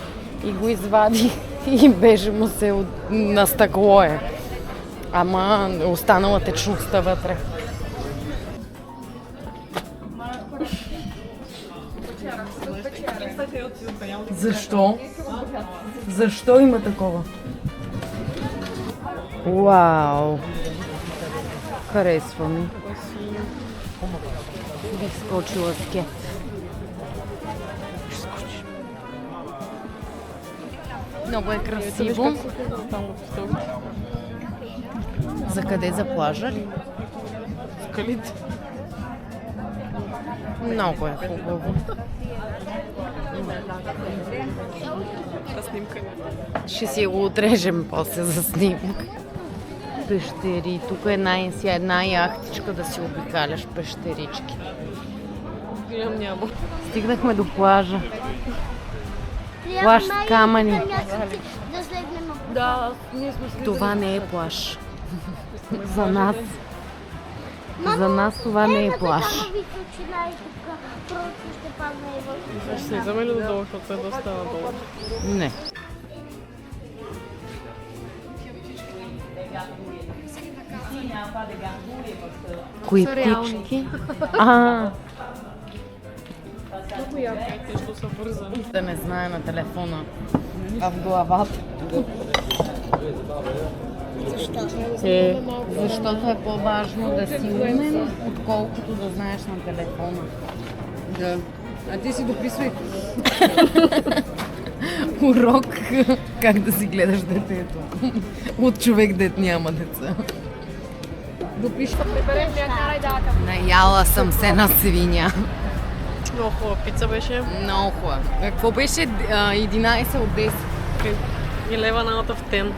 и го извадих и беше му се на стъкло е. Ама останала течността вътре. Защо? Защо има такова? Вау! Харесва ми. Бих скочила с кет. Много е красиво. За къде? За плажа ли? Скалите. Много е хубаво. Снимка. Ще си го отрежем после за снимка. Пещери. Тук е една яхтичка да си обикаляш пещерички. Гледам няма. Стигнахме до плажа. Плаж с камъни. Да слегнем. Да, ние сме слизали. Това не е плаж. За нас. За нас това не е плаж. Ще слизаме ли додолу, защото е доста надолу? Не. Кои птички? Много яко е, тежко са вързани. Да не знае на телефона, а в главата. Защо? Защото е по-важно да си умен, отколкото да знаеш на телефона. Да. А ти си дописвай. Урок как да си гледаш детето. От човек, дет няма деца. Допишва. Наяла съм се на свиня. Много хубава пица беше. Много хубаво. Какво беше? 11 от 10. 11 out of 10.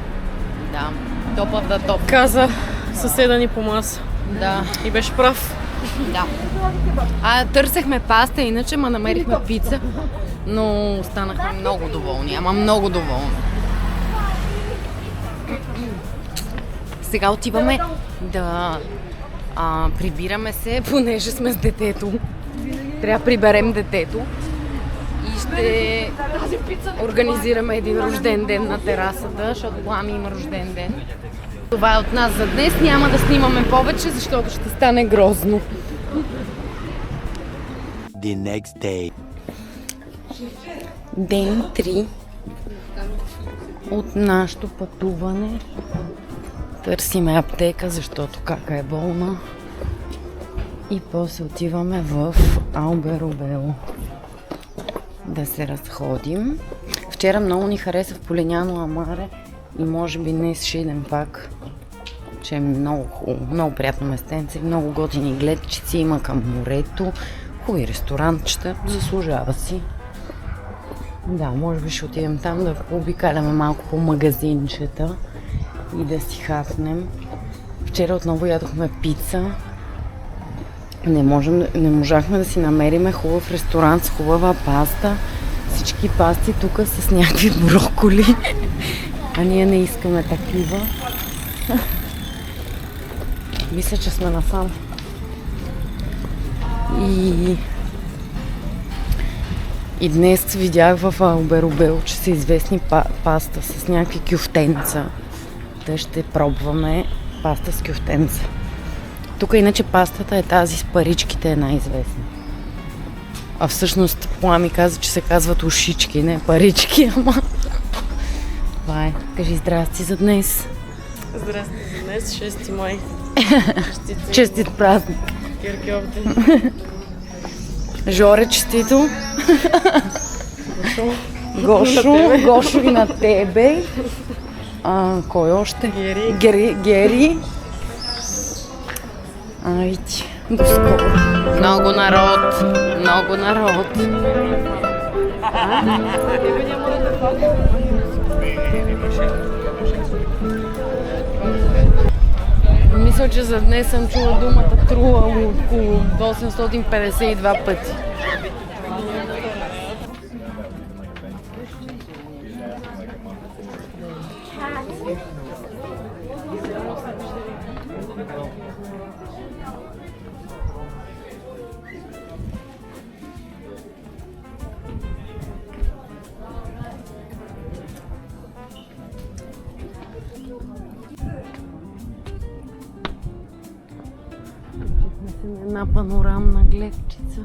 Да. Топ of the топ. Каза съседа ни по маса. Да. И беше прав. Да. Търсехме паста, иначе намерихме пица, но останахме много доволни. Ама много доволни. Сега отиваме да прибираме се, понеже сме с детето. Трябва да приберем детето и ще организираме един рожден ден на терасата, защото Плами има рожден ден. Това е от нас за днес. Няма да снимаме повече, защото ще стане грозно. The next day. Ден 3 от нашето пътуване. Търсиме аптека, защото кака е болна. И после отиваме в Алберовело да се разходим. Вчера много ни хареса в Полиняно Амаре и може би днес ще идем пак, че е много хубаво, много приятно местенце, много готини гледчици има към морето, хубави ресторантчета, заслужава си. Да, може би ще отидем там да обикаляме малко по магазинчета и да си хапнем. Вчера отново ядохме пица. Не можахме да си намериме хубав ресторант с хубава паста. Всички пасти тук са с някакви броколи, а ние не искаме такива. Мисля, че сме насам. И днес видях в Алберовело, че са известни паста с някакви кюфтенца. Те ще пробваме паста с кюфтенца. Тук иначе пастата е тази с паричките, е най-известна. А всъщност Плами каза, че се казват ушички, не парички, ама... Това е. Кажи здрасти за днес. Здрасти за днес, 6 май. Честит празник. Киркьовден. Жоре, честито. Гошо и на тебе. Кой още? Гери. Айде, до скоро. Много народ. повече за днес съм чула думата трула около 852 пъти. Една панорамна гледчица.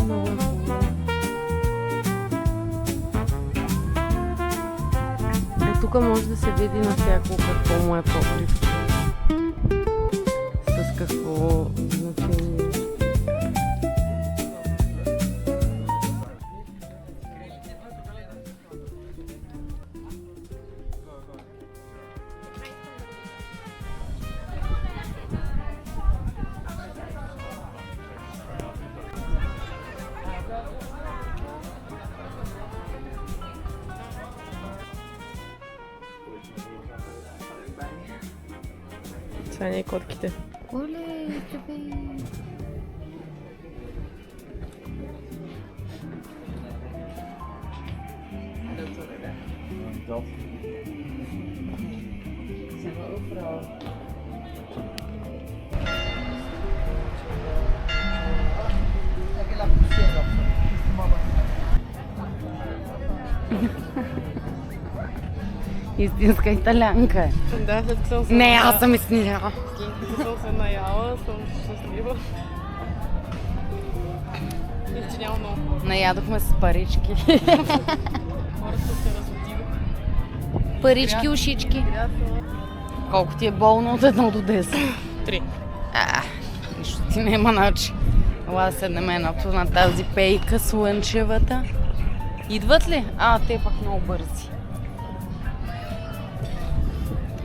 Много е хубаво. Тук може да се види на всяко какво му е покривче. С какво значение. Това не е котките. Оле, бе. Истинска италянка е. Да, след като съм се Не, аз съм изсмяла. след като съм се наяла, съм щастлива. И че няма много. Наядохме с парички. Хората се разводиха. Парички, ушички. Колко ти е болно от 1 до 10? 3. Нищо ти няма начин. Ела седнем едното на тази пейка слънчевата. Идват ли? Те пък много бързи.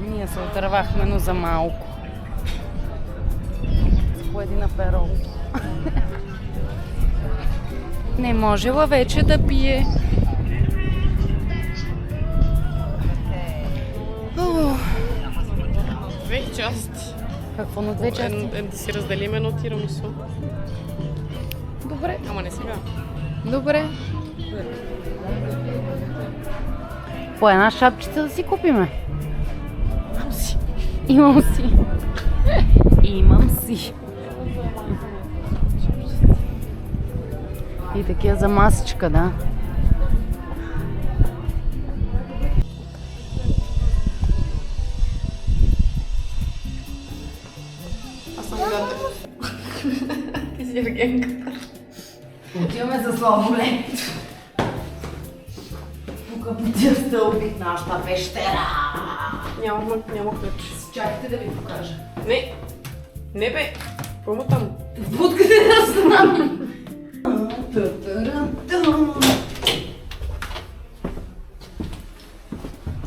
Ние се отървахме, но за малко. Поеди на перо. Не можела вече да пие. Две части. Какво на 2 части? Да си разделим едно тирамису. Добре. Ама не сега. Добре. По една шапчица да си купиме. Имам си. Имам си. И такива за масичка, да. Аз съм гата. Ти си Ергенка. Отиваме за слаболе. Тук по тия стълбих нашата пещера. Няма ключ. Чакайте да ви покажа. Не! Не бе! Промо там. В будката да знам.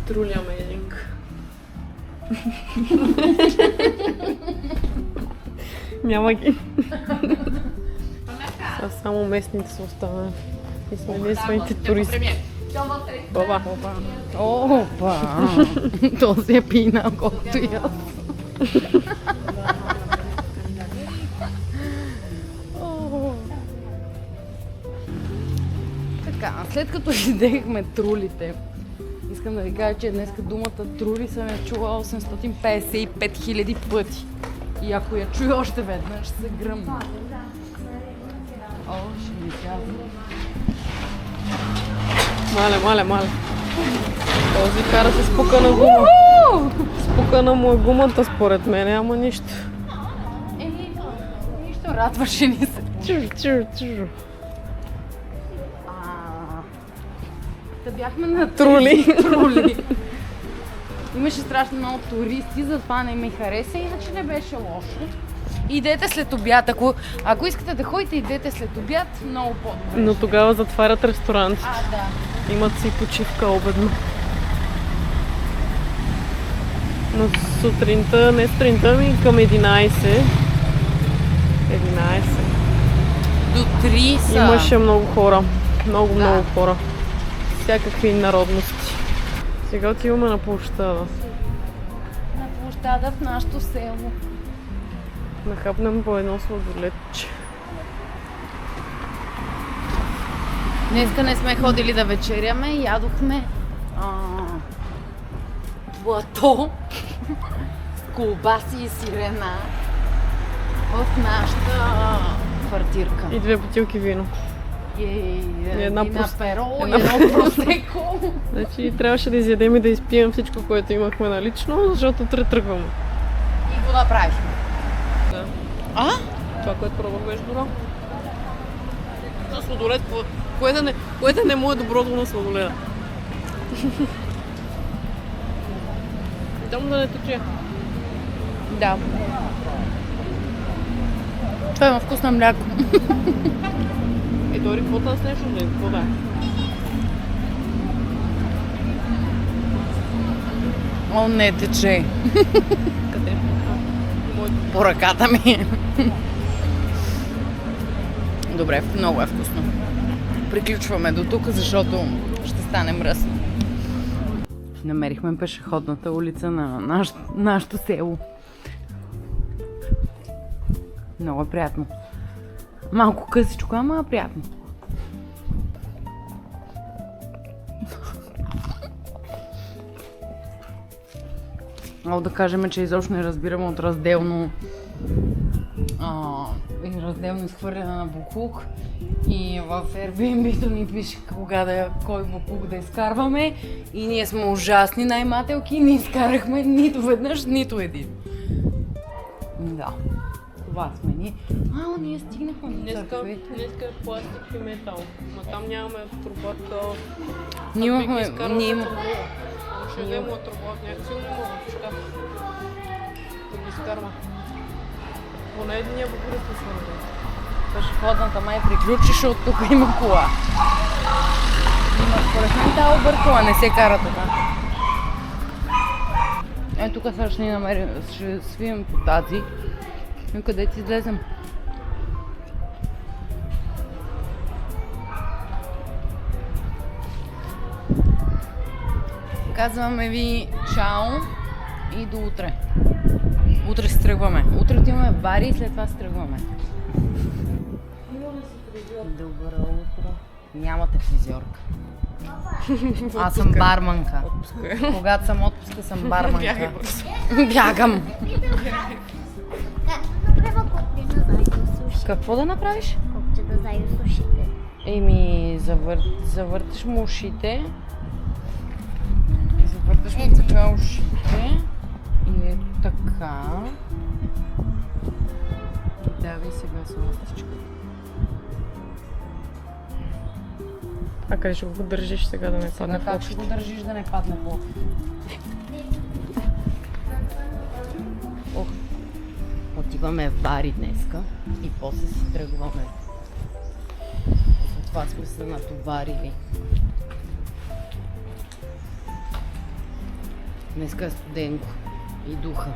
Трули amazing. Няма ги. Само местните са останали. И сме единствените туристи. Баба. Опа! Този е пинал, колкото и аз. Така, след като видяхме трулите, искам да ви кажа, че днес думата трули съм я чула 855 000 пъти. И ако я чуя още веднъж, ще се гръмна. Ще ми казвам. Мале. Този кара се спукана гума. Спукана му е гумата според мен, ама нищо. Нищо, радваше ни се. Чур. Да бяхме на Трули. Имаше страшно много туристи, затова не ми хареса, иначе не беше лошо. Идете след обяд, ако искате да ходите, идете след обяд, много по-добре. Но тогава затварят ресторант. Да. Имат си почивка обедно. Но сутринта, не сутринта, към 11. До 3 са. Имаше много хора. Много хора. всякакви народности. Сега отиваме на площада. На площада в нашото село. Нахапнем по едно сладоледче. Днеска не сме ходили да вечеряме, ядохме плато с колбаси и сирена в нашата квартирка. И 2 бутилки вино. Една перо, едно просеко. Значи трябваше да изядем и да изпием всичко, което имахме налично, защото утре тръгваме. И го направихме. Да. А? Това, което пробвах, беше добро. За сладолед, кое да не му е доброто на сладоледа? Там да не тече. Да. Това има вкус на мляко. И дори какво да с нещо, не? Какво да е? О, не тече. Къде? По ръката ми. Добре, много е вкусно. Приключваме до тук, защото ще стане мръсно. Намерихме пешеходната улица на нашето село. Много е приятно. Малко късичко, ама е приятно. Мога да кажем, че изобщо не разбираме от разделно изхвърляне на боклук. И в Airbnb-то ни пише кой боклук да изкарваме. И ние сме ужасни най-мателки и не изкарахме нито веднъж, нито един. Да. Това сме ние. Ние стигнахме до църквите. Днеска е пластик и метал. Ма там нямаме трубата. Ние имахме... Ще взема от трубата. Някакси не мога в шкаф. Да ги изкарва. Поне единия бъбур е свързан. Пешеходната май приключи, защото тук има кола. Според мен тази объркала, не се кара така. Тук сега ще ни намерим, ще свием по тази. И къде ти излезем? Казваме ви чао и до утре. Утре си тръгваме. Утре отиваме в Бари и след това си тръгваме. Добро утро. Нямате фризьорка. Аз съм барманка. Когато съм отпуска, съм барманка. Бягам. Какво да направиш? Копче да заю сушите. Еми, завъртиш му ушите. Завърташ му така ушите. И ето така. Давай сега сладичка. А къде ще го държиш сега да не падне в Как ще го държиш да не падне в лоб? Отиваме в Бари днеска и после си тръгваме. Затова сме се натоварили. Днеска е студенко и духа.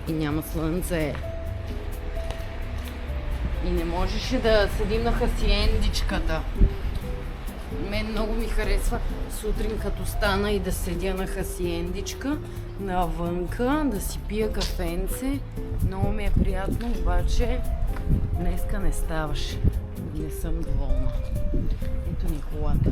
И няма слънце. И не можеше да седим на хасиендичката. Мен много ми харесва сутрин като стана и да седя на хасиендичка навънка, да си пия кафенце. Много ми е приятно, обаче днеска не ставаше. Не съм доволна. Ето ни колата.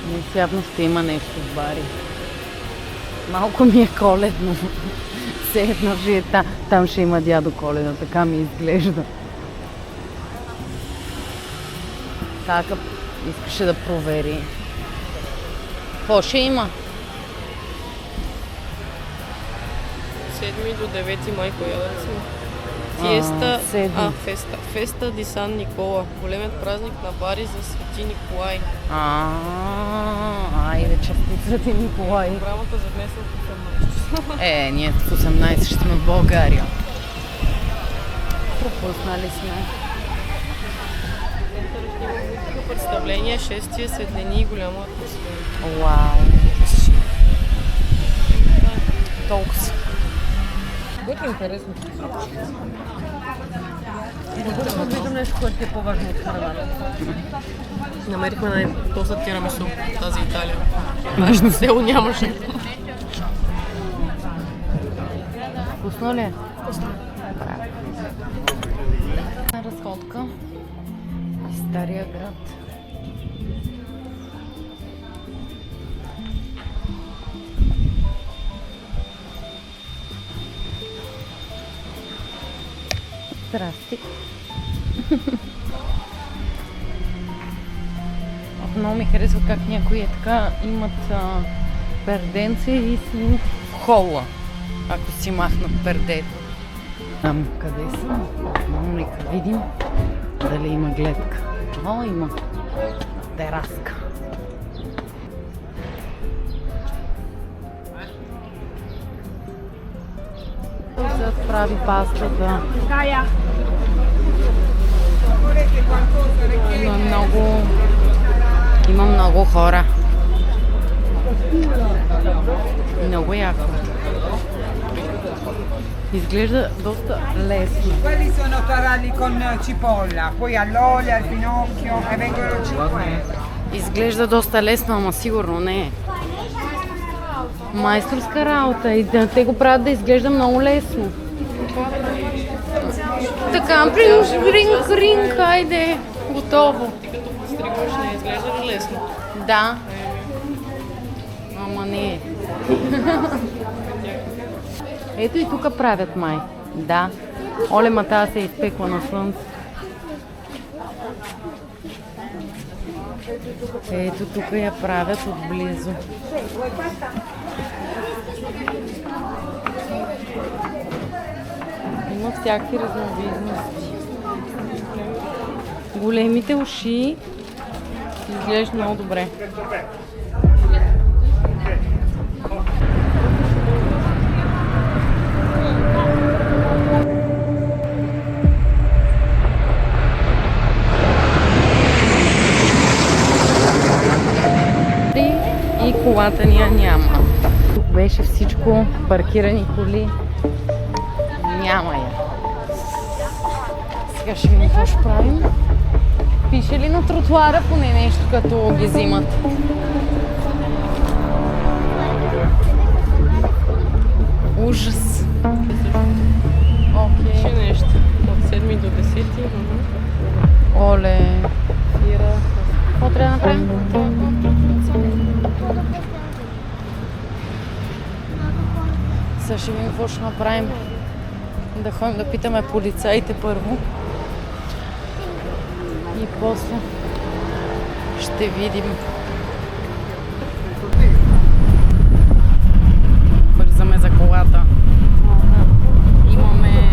Днес явно ще има нещо в Бари. Малко ми е коледно. Все едно ще е там ще има дядо Коледа, така ми изглежда. Така искаше да провери. Какво ще има? 7 до 9 май, коя да сме? Феста ди Сан Никола. Големият празник на Бари за Свети Николай. Айде, честит Свети Николай. Програмата за днес е в 18 часа. Ние в 18 ще сме в България. Пропуснали сме. Представление, шествие, светлини и голяма атмосфера. Вау! Толкова. Бъде интересно. Да видим нещо, което е по-важно от храната. Намерихме най-тоса тирамису в тази Италия. Нашето село нямаше. Вкусно ли е? Вкусно. Разходка из Стария град. Здрасти. Много ми харесва как някои е така имат перденце и си в хола, ако си махнат пердето. Там къде са? Нека видим дали има гледка. О, има тераска. Отзад прави пастата. Има много хора. Много яко. Изглежда доста лесно. Quelli sono taralli con cipolla, poi all'olio, al finocchio e vengono 5 Изглежда доста лесно, ама сигурно не е. Майсторска работа и те го правят да изглежда много лесно. Така, ринг, хайде, готово. Ти като подстригваш, не изглежда ли лесно? Да. Ама не е. Ето и тук правят май. Да. Оле, ма тази се е изпекла на слънце. Ето тук я правят отблизо. Има всякакви разновидности. Големите уши изглеждат много добре. И колата ни няма. Тук беше всичко, паркирани коли. Няма я. Сега ще видим какво ще правим. Пише ли на тротуара поне нещо, като ги взимат? Ужас. Окей. Ще нещо. От 7 до 10. Оле. Фира. Какво трябва да направим? Сега ще видим какво ще направим. Да ходим да питаме полицаите първо. И после ще видим. Бързаме за колата. Имаме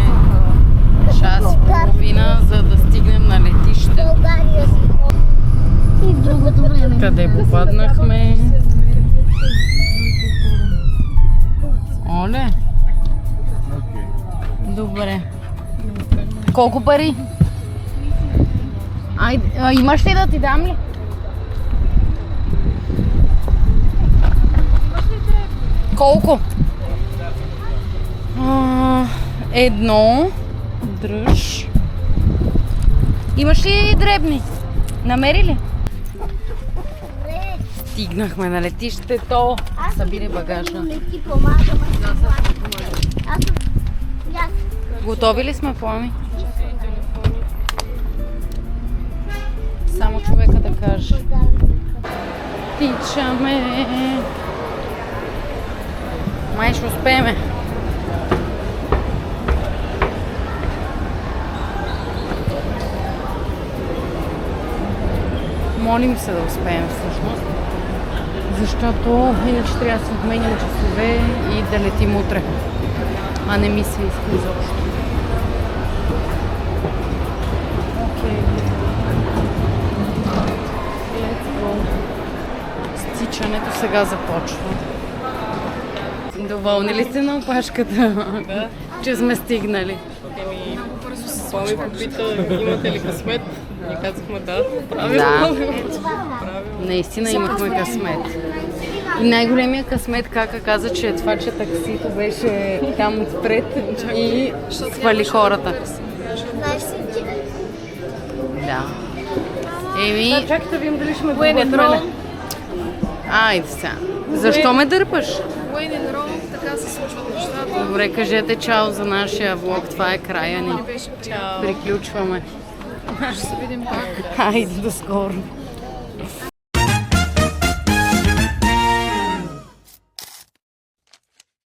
час и половина, за да стигнем на летище. И другото време. Къде попаднахме? Оле? Добре. Колко пари? Имаш ли да ти дам ли? Колко? Едно. Дръж. Имаш ли дребни? Намери ли? Стигнахме на летището. Събирай багажа. Лети, помагам. Готови ли сме, Плами? Само човека да каже. Тичаме. Май ще успееме. Молим се да успеем всъщност. Защото иначе трябва да се отменим часове и да летим утре. А не ми се иска изобщо. Окей. Let's go. Стичането сега започва. Доволни ли сте на опашката? Да. Че сме стигнали? Плами попита, имате ли късмет? И казахме да, правилно. Да. Наистина имахме късмет. И най-големия късмет, кака каза, че това, че таксито беше там отпред и свали хората. Знаеш си, че... Да. Еми, Чакайте да видим дали ще ме When in дърпат мене. Rome, айде сега. Защо ме дърпаш? when in Rome, така се случват нещата. Добре, кажете чао за нашия влог. Това е края ни. Беше приятно. Приключваме. Ще се видим пак. Айде, до скоро.